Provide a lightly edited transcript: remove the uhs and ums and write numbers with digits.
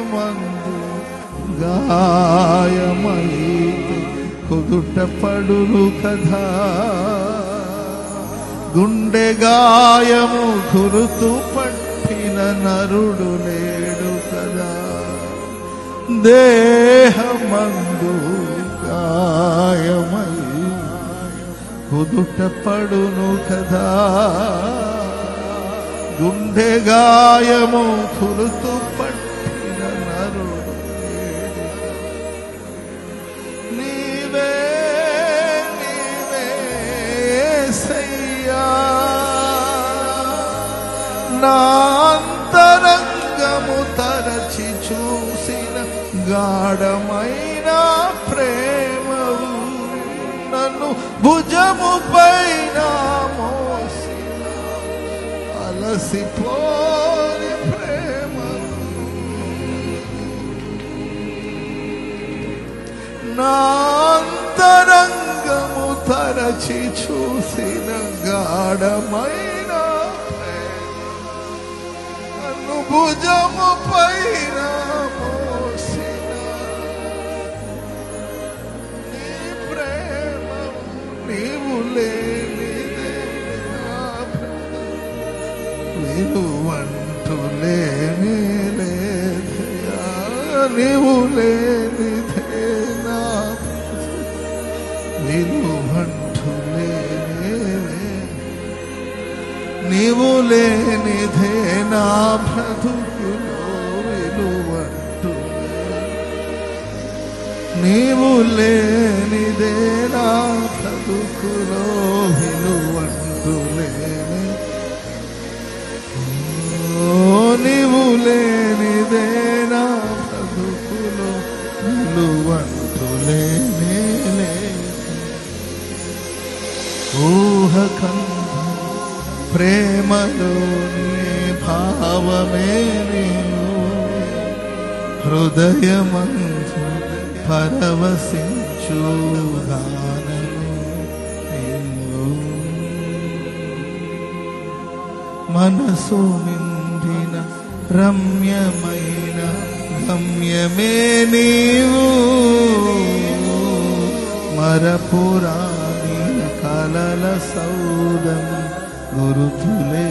దేహమందు గాయమైతే కుదుట పడును కదా, గుండె గాయము గురుతు పట్టిన నరుడు లేడు కదా. దేహమందు గాయమై కుదుట పడును కదా, గుండె గాయము గురుతు పట్టిన నరుడు లేడు. నీవే యేసయ్యా, నా అంతరంగము తరచి చూసిన గాఢమైన ప్రేమవు, నన్ను భుజము పైన మోసిన అలసిపోని ప్రేమవు, నా అంతరంగము తరచి చూసిన గాఢమైన భుజము పైన మోసిన నీ ప్రేమ, నీవు లేనిదే విలువంటూ లేని లేదయా, నీవు లేనిదే నా విలువంటూ లేని, నీవు లేనిదే నా బ్రతుకులో విలువంటూ, నీవు లేనిదే నా బ్రతుకులో విలువంటూ లేని, నీవు లేనిదే నా బ్రతుకులో విలువంటూ లేని, ఊహకంద ప్రేమలోని భావమే నీవు, హృదయమందు పరవశించు గానము నీవు, మనసు నిండిన రమ్యమైన గమ్యమే నీవు, మరపురాని కలల సౌదం గురుతులే